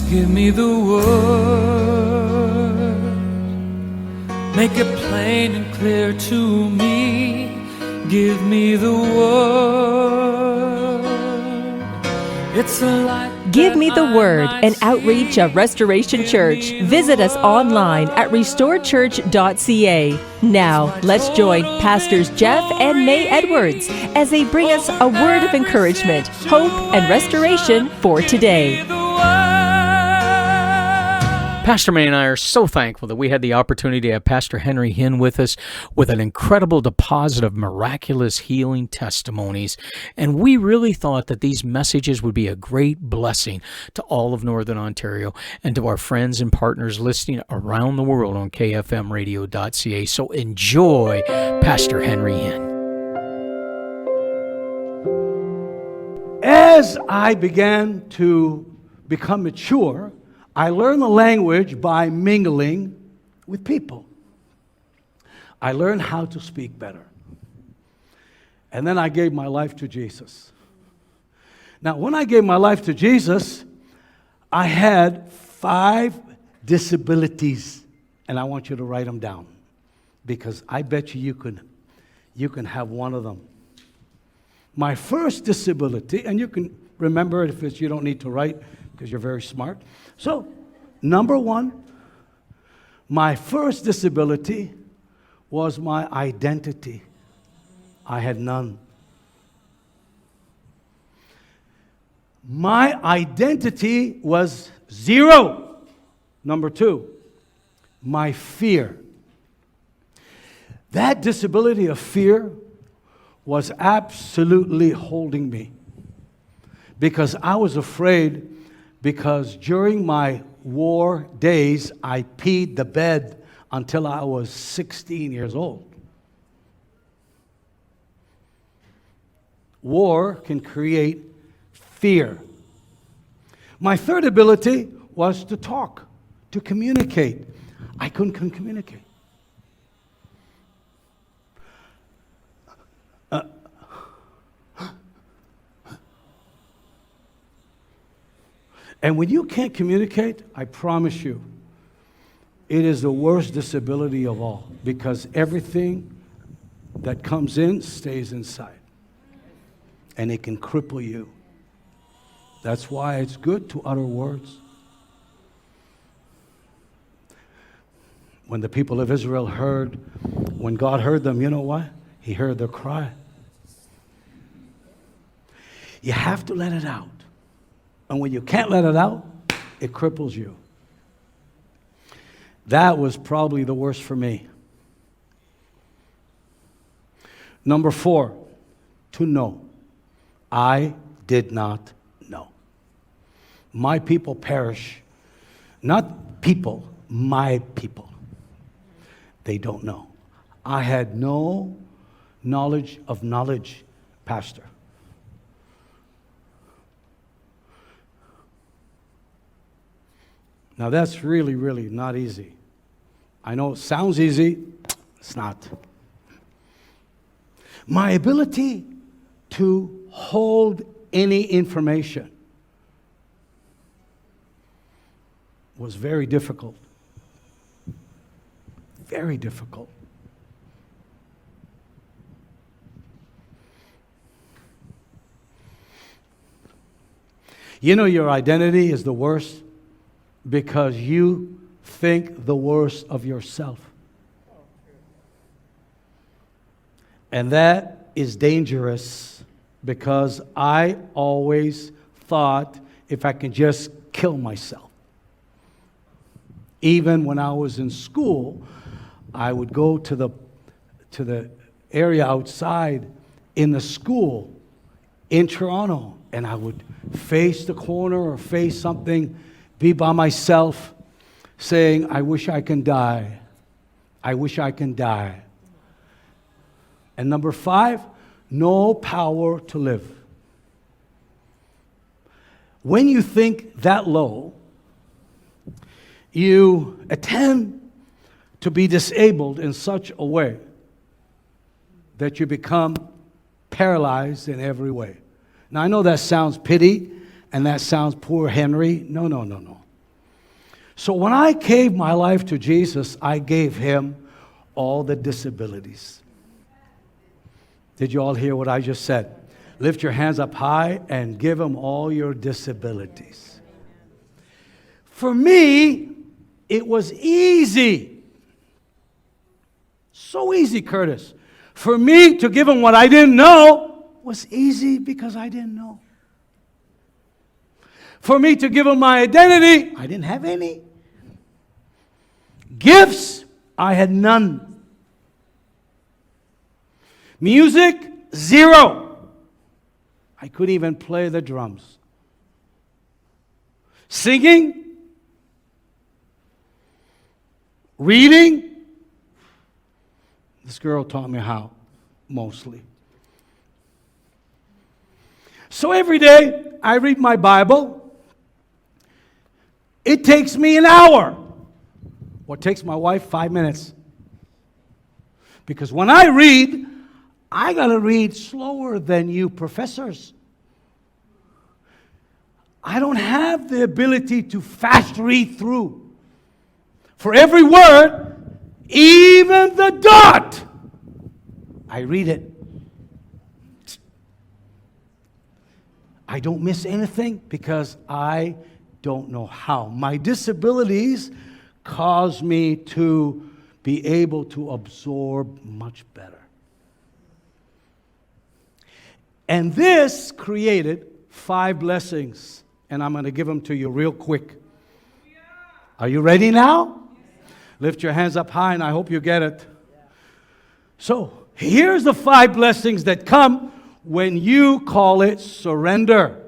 Give me the word, make it plain and clear to me. Give me the word. It's a light. Give Me the Word, an outreach of Restoration Church. Visit us online at restoredchurch.ca. Now, let's join Pastors Jeff and May Edwards as they bring us a word of encouragement, hope, and restoration for today. Pastor May and I are so thankful that we had the opportunity to have Pastor Henry Hinn with us with an incredible deposit of miraculous healing testimonies. And we really thought that these messages would be a great blessing to all of Northern Ontario and to our friends and partners listening around the world on kfmradio.ca. So enjoy Pastor Henry Hinn. As I began to become mature, I learned the language by mingling with people. I learned how to speak better. And then I gave my life to Jesus. Now, when I gave my life to Jesus, I had 5 disabilities, and I want you to write them down because I bet you can have one of them. My first disability, and you can remember it if you don't need to write because you're very smart. So, number 1, my first disability was my identity. I had none. My identity was 0. Number 2, my fear. That disability of fear was absolutely holding me because I was afraid. Because during my war days, I peed the bed until I was 16 years old. War can create fear. My third ability was to talk, to communicate. I couldn't communicate. And when you can't communicate, I promise you, it is the worst disability of all because everything that comes in stays inside. And it can cripple you. That's why it's good to utter words. When the people of Israel when God heard them, you know what? He heard their cry. You have to let it out. And when you can't let it out, it cripples you. That was probably the worst for me. Number 4, to know. I did not know. My people perish. Not people, my people. They don't know. I had no knowledge of knowledge, Pastor. Now that's really, really not easy. I know it sounds easy, it's not. My ability to hold any information was very difficult. Very difficult. You know your identity is the worst because you think the worst of yourself. And that is dangerous because I always thought if I can just kill myself. Even when I was in school, I would go to the area outside in the school in Toronto, and I would face the corner or face something, be by myself, saying, I wish I can die. I wish I can die. And number 5, no power to live. When you think that low, you attempt to be disabled in such a way that you become paralyzed in every way. Now, I know that sounds pity and that sounds poor Henry. No. So when I gave my life to Jesus, I gave him all the disabilities. Did you all hear what I just said? Lift your hands up high and give him all your disabilities. For me, it was easy. So easy, Curtis. For me to give him what I didn't know was easy because I didn't know. For me to give him my identity, I didn't have any. Gifts, I had none. Music, zero. I couldn't even play the drums. Singing, reading, this girl taught me how, mostly. So every day I read my Bible. It takes me an hour. What takes my wife 5 minutes. Because when I read, I got to read slower than you professors. I don't have the ability to fast read through. For every word, even the dot, I read it. I don't miss anything because I don't know how. My disabilities cause me to be able to absorb much better. And this created 5 blessings, and I'm going to give them to you real quick. Are you ready now? Lift your hands up high, and I hope you get it. So, here's the 5 blessings that come when you call it surrender.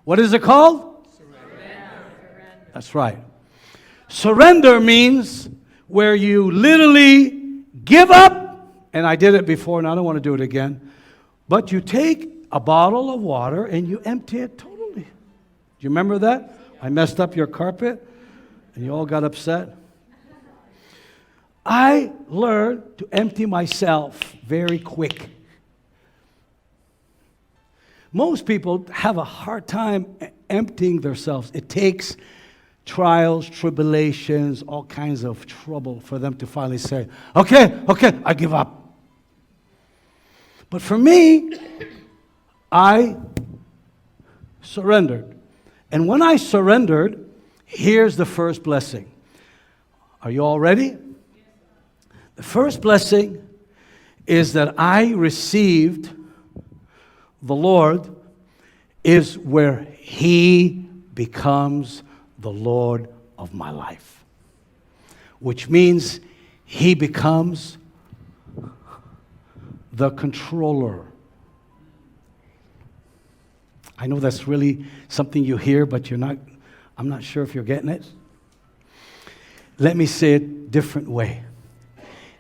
What is it called? Surrender. That's right. Surrender means where you literally give up, and I did it before, and I don't want to do it again, but you take a bottle of water and you empty it totally. Do you remember that? I messed up your carpet, and you all got upset. I learned to empty myself very quick. Most people have a hard time emptying themselves. It takes trials, tribulations, all kinds of trouble for them to finally say, okay, I give up. But for me, I surrendered. And when I surrendered, here's the first blessing. Are you all ready? The first blessing is that I received the Lord is where He becomes the Lord of my life. Which means He becomes the controller. I know that's really something you hear, but I'm not sure if you're getting it. Let me say it different way.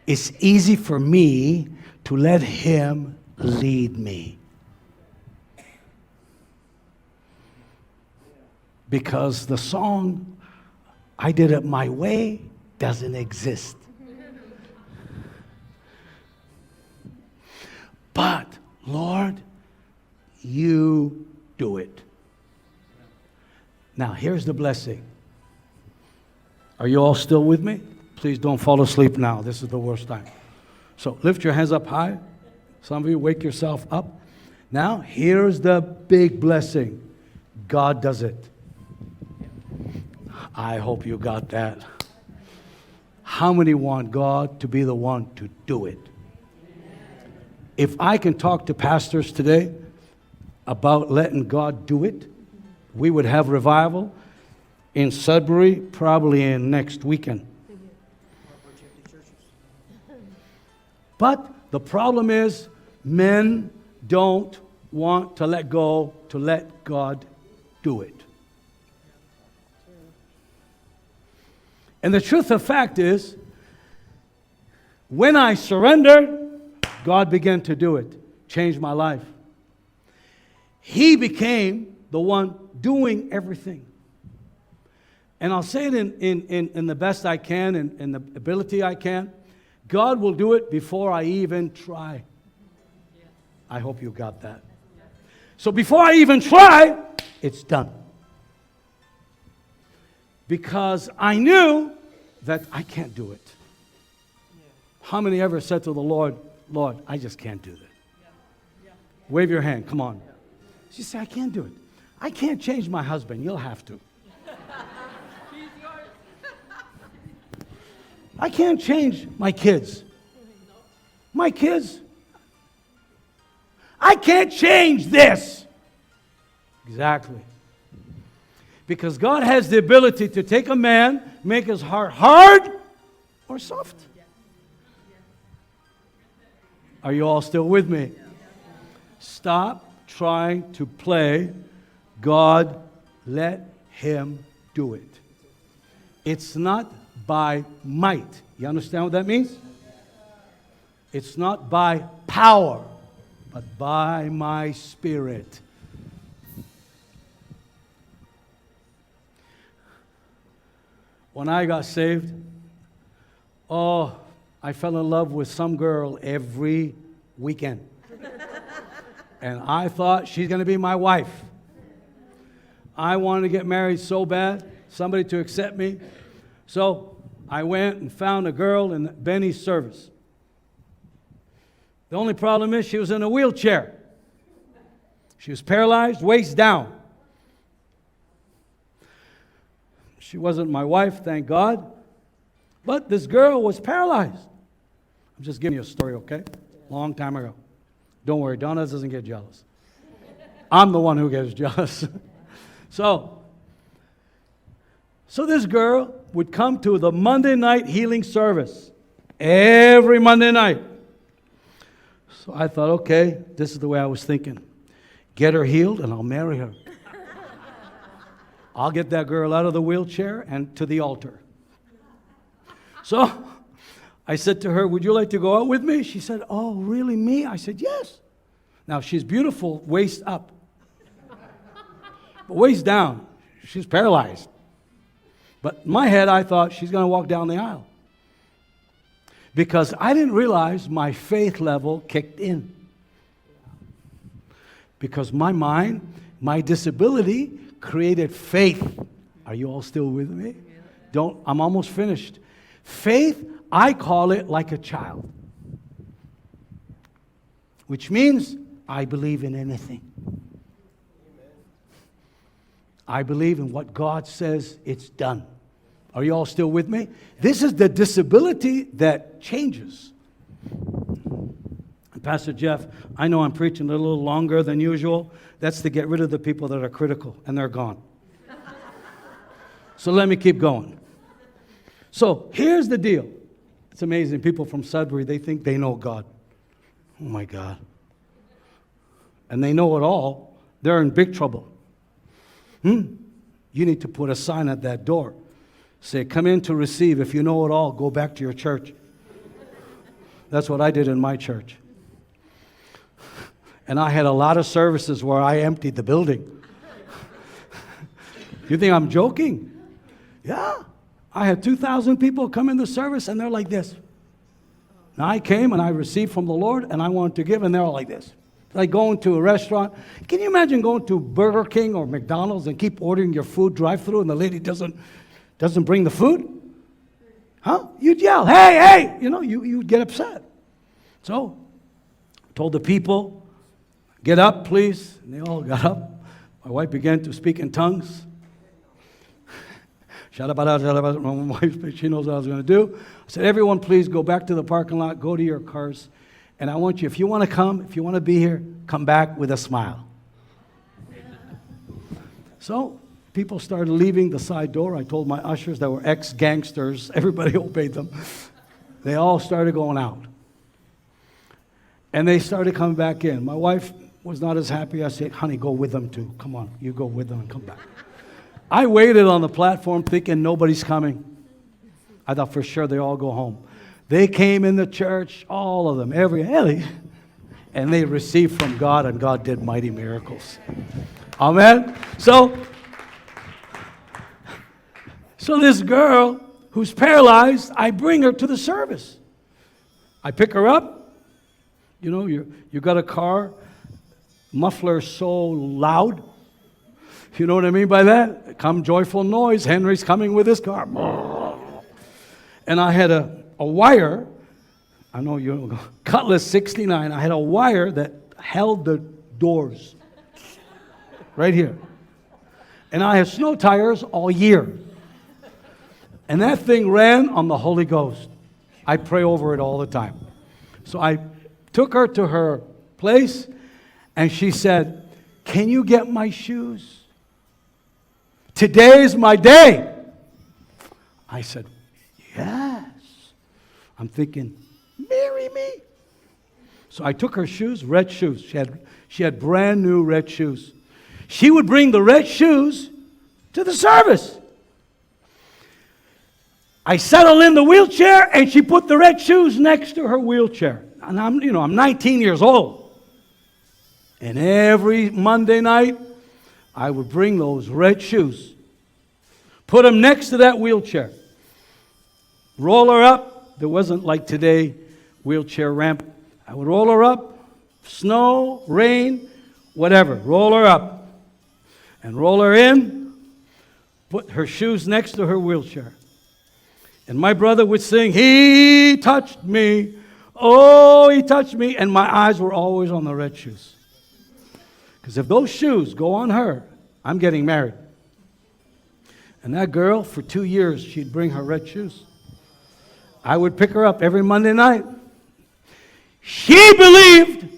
It's easy for me to let Him lead me. Because the song, I did it my way, doesn't exist. But, Lord, you do it. Now, here's the blessing. Are you all still with me? Please don't fall asleep now. This is the worst time. So lift your hands up high. Some of you wake yourself up. Now, here's the big blessing. God does it. I hope you got that. How many want God to be the one to do it? If I can talk to pastors today about letting God do it, we would have revival in Sudbury probably in next weekend. But the problem is men don't want to let go to let God do it. And the truth of fact is, when I surrendered, God began to do it, changed my life. He became the one doing everything. And I'll say it in the best I can and in the ability I can. God will do it before I even try. I hope you got that. So before I even try, it's done. because I knew that I can't do it. How many ever said to the Lord, Lord, I just can't do that? Wave your hand, come on. She said, I can't do it. I can't change my husband, you'll have to. I can't change my kids. My kids. I can't change this. Exactly. Because God has the ability to take a man, make his heart hard or soft. Are you all still with me? Stop trying to play God. Let Him do it. It's not by might. You understand what that means? It's not by power, but by my Spirit. When I got saved, I fell in love with some girl every weekend. And I thought she's going to be my wife. I wanted to get married so bad, somebody to accept me. So I went and found a girl in Benny's service. The only problem is she was in a wheelchair. She was paralyzed, waist down. She wasn't my wife, thank God. But this girl was paralyzed. I'm just giving you a story, okay? Long time ago. Don't worry, Donna doesn't get jealous. I'm the one who gets jealous. So this girl would come to the Monday night healing service every Monday night. So I thought, okay, this is the way I was thinking. Get her healed and I'll marry her. I'll get that girl out of the wheelchair and to the altar. So I said to her, would you like to go out with me? She said, oh, really, me? I said, yes. Now, she's beautiful waist up. But waist down, she's paralyzed. But in my head, I thought she's going to walk down the aisle. Because I didn't realize my faith level kicked in. Because my mind, my disability created faith. Are you all still with me? I'm almost finished. Faith, I call it like a child. Which means I believe in anything. I believe in what God says, it's done. Are you all still with me? This is the disability that changes. Pastor Jeff, I know I'm preaching a little longer than usual. That's to get rid of the people that are critical, and they're gone. So let me keep going. So here's the deal. It's amazing. People from Sudbury, they think they know God. Oh, my God. And they know it all. They're in big trouble. You need to put a sign at that door. Say, come in to receive. If you know it all, go back to your church. That's what I did in my church. And I had a lot of services where I emptied the building. You think I'm joking? Yeah. I had 2,000 people come in the service, and they're like this. Now, I came, and I received from the Lord, and I wanted to give, and they're all like this. Like going to a restaurant. Can you imagine going to Burger King or McDonald's and keep ordering your food drive-through, and the lady doesn't bring the food? Huh? You'd yell, hey, hey! You know, you'd get upset. So, I told the people, get up, please. And they all got up. My wife began to speak in tongues. She knows what I was going to do. I said, everyone, please go back to the parking lot, go to your cars. And I want you, if you want to come, if you want to be here, come back with a smile. So people started leaving the side door. I told my ushers that were ex-gangsters. Everybody obeyed them. They all started going out. And they started coming back in. My wife was not as happy. I said, honey, go with them too. Come on, you go with them and come back. I waited on the platform thinking nobody's coming. I thought for sure they all go home. They came in the church, all of them, and they received from God, and God did mighty miracles. Amen? So this girl who's paralyzed, I bring her to the service. I pick her up. You know, you got a car, muffler so loud. You know what I mean by that? Come joyful noise. Henry's coming with his car. And I had a wire. I know you Cutlass 69. I had a wire that held the doors right here. And I had snow tires all year. And that thing ran on the Holy Ghost. I pray over it all the time. So I took her to her place, and she said, "Can you get my shoes? Today's my day." I said, "Yes." I'm thinking, marry me. So I took her shoes, red shoes. She had brand new red shoes. She would bring the red shoes to the service. I settled in the wheelchair, and she put the red shoes next to her wheelchair. And I'm 19 years old. And every Monday night, I would bring those red shoes, put them next to that wheelchair, roll her up. There wasn't like today, wheelchair ramp. I would roll her up, snow, rain, whatever, roll her up and roll her in, put her shoes next to her wheelchair. And my brother would sing, "He touched me, oh, he touched me," and my eyes were always on the red shoes. Because if those shoes go on her, I'm getting married. And that girl, for 2 years, she'd bring her red shoes. I would pick her up every Monday night. She believed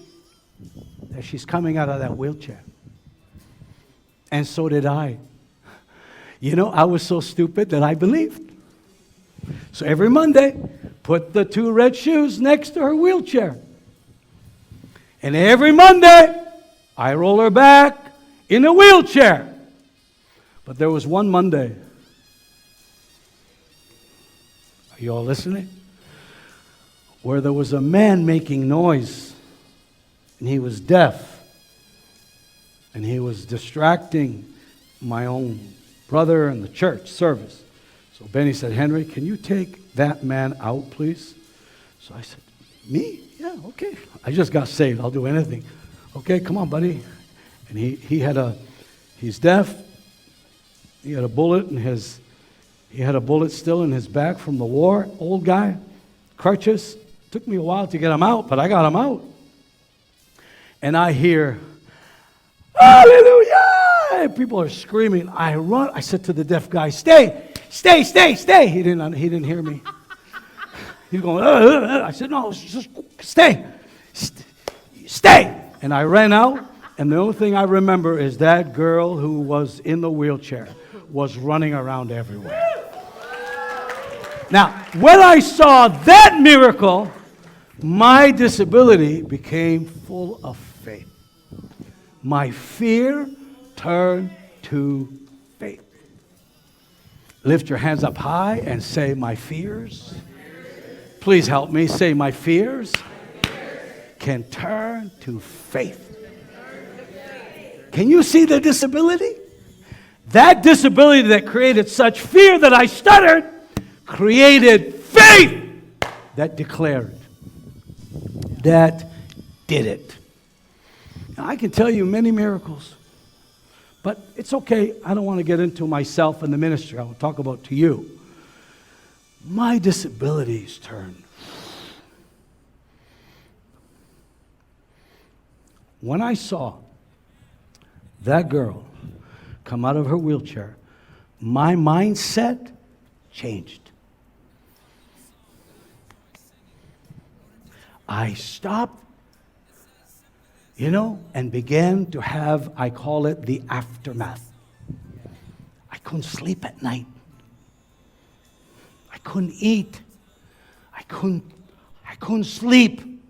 that she's coming out of that wheelchair. And so did I. You know, I was so stupid that I believed. So every Monday, put the 2 red shoes next to her wheelchair. And every Monday, I roll her back in a wheelchair. But there was one Monday. Are you all listening? Where there was a man making noise, and he was deaf, and he was distracting my own brother and the church service. So Benny said, "Henry, can you take that man out, please?" So I said, "Me? Yeah, okay. I just got saved. I'll do anything." "Okay, come on, buddy." And he's deaf. He had a bullet still in his back from the war. Old guy, crutches. Took me a while to get him out, but I got him out. And I hear, "Hallelujah!" People are screaming. I run. I said to the deaf guy, "Stay, stay, stay, stay." He didn't hear me. He's going, I said, "No, just stay, stay." And I ran out, and the only thing I remember is that girl who was in the wheelchair was running around everywhere. Now, when I saw that miracle, my disability became full of faith. My fear turned to faith. Lift your hands up high and say, "My fears." Please help me. Say, "My fears can turn to faith." Can you see the disability? That disability that created such fear that I stuttered created faith that declared, that did it. Now, I can tell you many miracles, but it's okay. I don't want to get into myself and the ministry. I will talk about to you. My disabilities turned. When I saw that girl come out of her wheelchair, my mindset changed. I stopped, and began to have, I call it the aftermath. I couldn't sleep at night. I couldn't eat. I couldn't sleep.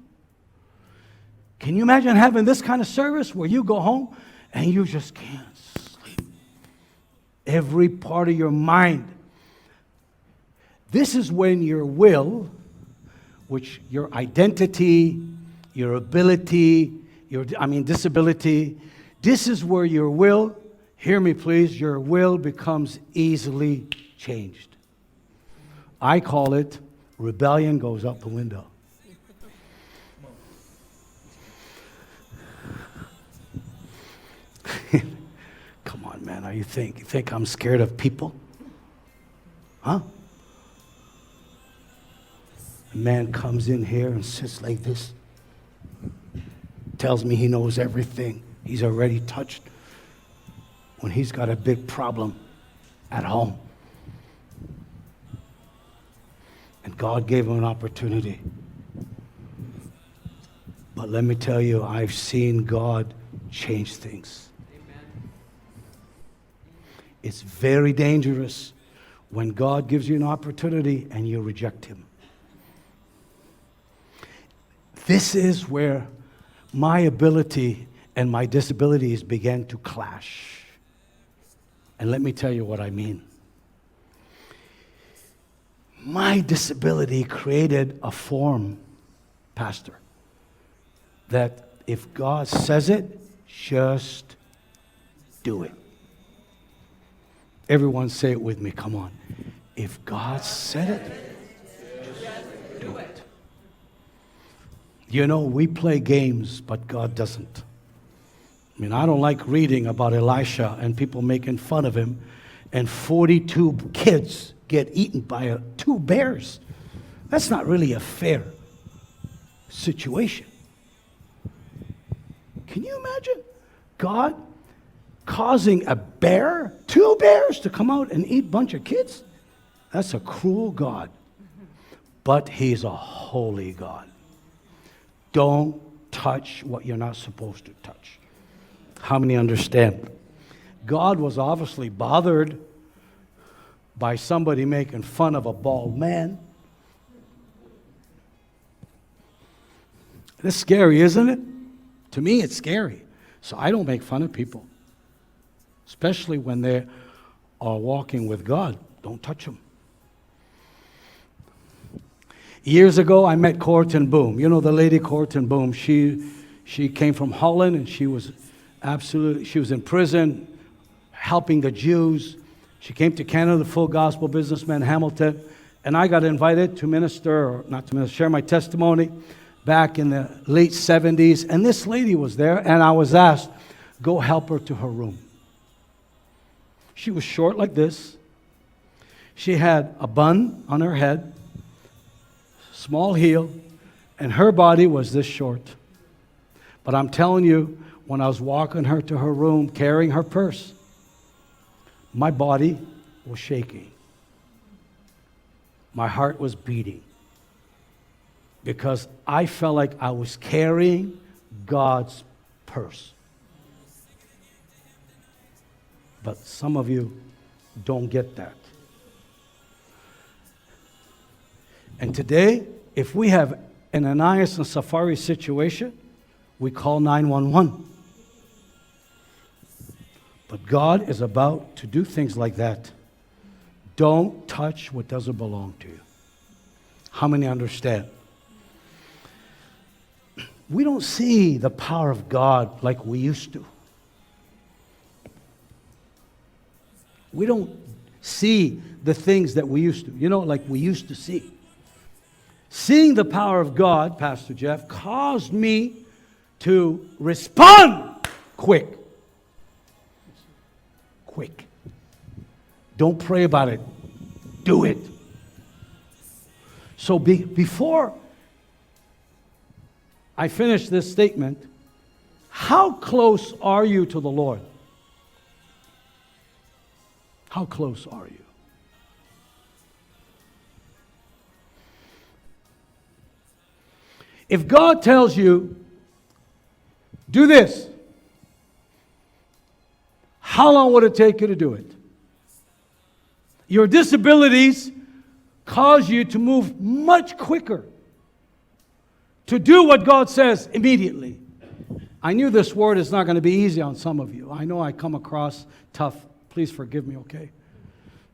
Can you imagine having this kind of service where you go home and you just can't sleep? Every part of your mind. This is when your will, which your identity, your ability, disability, this is where your will, hear me please, your will becomes easily changed. I call it rebellion goes out the window. Come on, man. Now you think I'm scared of people? Huh? A man comes in here and sits like this, tells me he knows everything. He's already touched when he's got a big problem at home. And God gave him an opportunity. But let me tell you, I've seen God change things. Amen. It's very dangerous when God gives you an opportunity and you reject him. This is where my ability and my disabilities began to clash. And let me tell you what I mean. My disability created a form, Pastor, that if God says it, just do it. Everyone say it with me, come on. If God said it, just do it. You know, we play games, but God doesn't. I mean, I don't like reading about Elisha and people making fun of him, and 42 kids get eaten by 2 bears. That's not really a fair situation. Can you imagine God causing a bear, 2 bears, to come out and eat a bunch of kids? That's a cruel God. But he's a holy God. Don't touch what you're not supposed to touch. How many understand? God was obviously bothered by somebody making fun of a bald man. It's scary, isn't it? To me, it's scary. So I don't make fun of people, especially when they are walking with God. Don't touch them. Years ago, I met Corton Boom. You know the lady Corton Boom. She came from Holland, and she was in prison helping the Jews. She came to Canada, full gospel businessman, Hamilton, and I got invited to share my testimony back in the late 70s. And this lady was there, and I was asked, go help her to her room. She was short like this. She had a bun on her head, small heel, and her body was this short. But I'm telling you, when I was walking her to her room, carrying her purse, my body was shaking. My heart was beating because I felt like I was carrying God's purse. But some of you don't get that. And today, if we have an Ananias and Sapphira situation, we call 911. But God is about to do things like that. Don't touch what doesn't belong to you. How many understand? We don't see the power of God like we used to. We don't see the things that we used to, like we used to see. Seeing the power of God, Pastor Jeff, caused me to respond quick. Quick. Don't pray about it. Do it. So before I finish this statement, how close are you to the Lord? How close are you? If God tells you, do this, how long would it take you to do it? Your disabilities cause you to move much quicker to do what God says immediately. I knew this word is not going to be easy on some of you. I know I come across tough. Please forgive me, okay?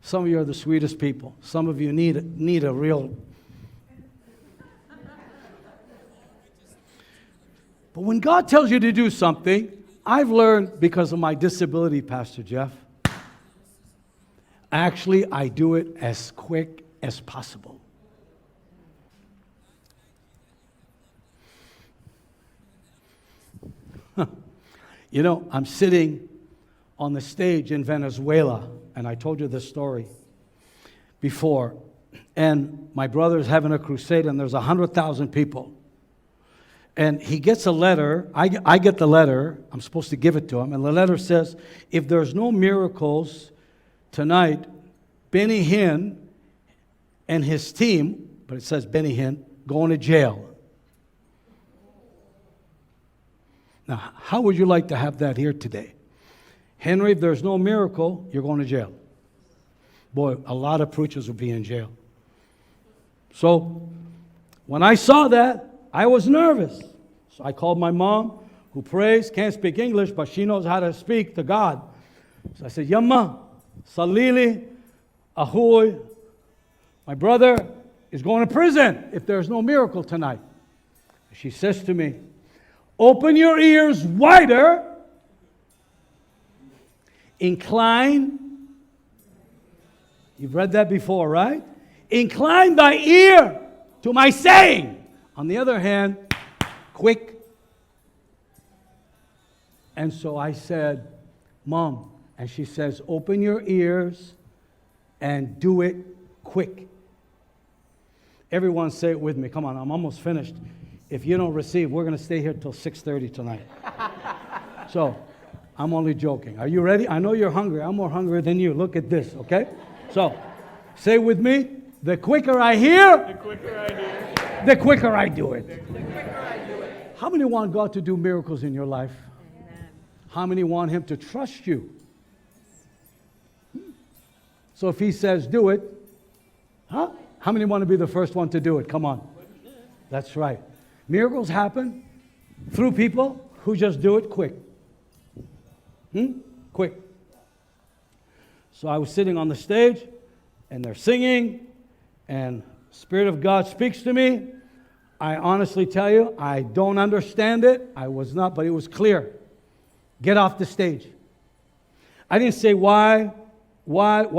Some of you are the sweetest people. Some of you need a real... But when God tells you to do something, I've learned because of my disability, Pastor Jeff, actually I do it as quick as possible. I'm sitting on the stage in Venezuela, and I told you this story before, and my brother's having a crusade, and there's 100,000 people. And he gets a letter. I get the letter. I'm supposed to give it to him. And the letter says, if there's no miracles tonight, Benny Hinn and his team, but it says Benny Hinn, going to jail. Now, how would you like to have that here today? Henry, if there's no miracle, you're going to jail. Boy, a lot of preachers will be in jail. So, when I saw that, I was nervous. So I called my mom, who prays, can't speak English, but she knows how to speak to God. So I said, Yamma, Salili, Ahoy, my brother is going to prison if there's no miracle tonight. She says to me, open your ears wider, incline. You've read that before, right? Incline thy ear to my saying. On the other hand, quick. And so I said, Mom, and she says, open your ears and do it quick. Everyone say it with me. Come on, I'm almost finished. If you don't receive, we're going to stay here till 6:30 tonight. So, I'm only joking. Are you ready? I know you're hungry. I'm more hungry than you. Look at this, okay? So, say with me, the quicker I hear, the quicker I do. The quicker I do it. How many want God to do miracles in your life? Amen. How many want Him to trust you? So if He says do it, huh? How many want to be the first one to do it? Come on. That's right. Miracles happen through people who just do it quick. Quick. So I was sitting on the stage, and they're singing, and Spirit of God speaks to me. I honestly tell you, I don't understand it. I was not, but it was clear. Get off the stage. I didn't say why, what.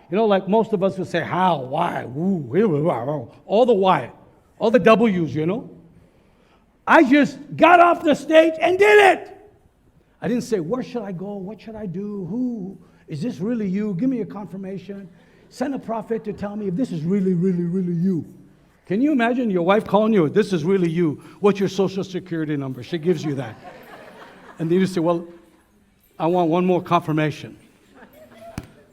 You know, like most of us would say how, why, all the why, all the W's, you know. I just got off the stage and did it. I didn't say, where should I go? What should I do? Who? Is this really you? Give me a confirmation. Send a prophet to tell me if this is really, really, really you. Can you imagine your wife calling you, this is really you. What's your social security number? She gives you that. And then you say, well, I want one more confirmation.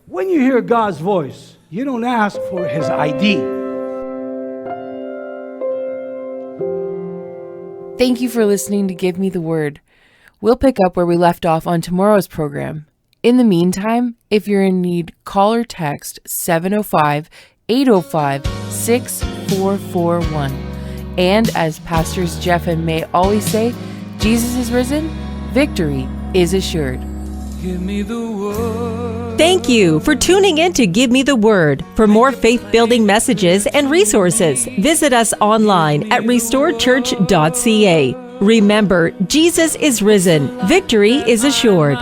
When you hear God's voice, you don't ask for His ID. Thank you for listening to Give Me the Word. We'll pick up where we left off on tomorrow's program. In the meantime, if you're in need, call or text 705-805-6441. And as Pastors Jeff and May always say, Jesus is risen, victory is assured. Give me the word. Thank you for tuning in to Give Me the Word. For more faith-building messages and resources, visit us online at restoredchurch.ca. Remember, Jesus is risen. Victory is assured.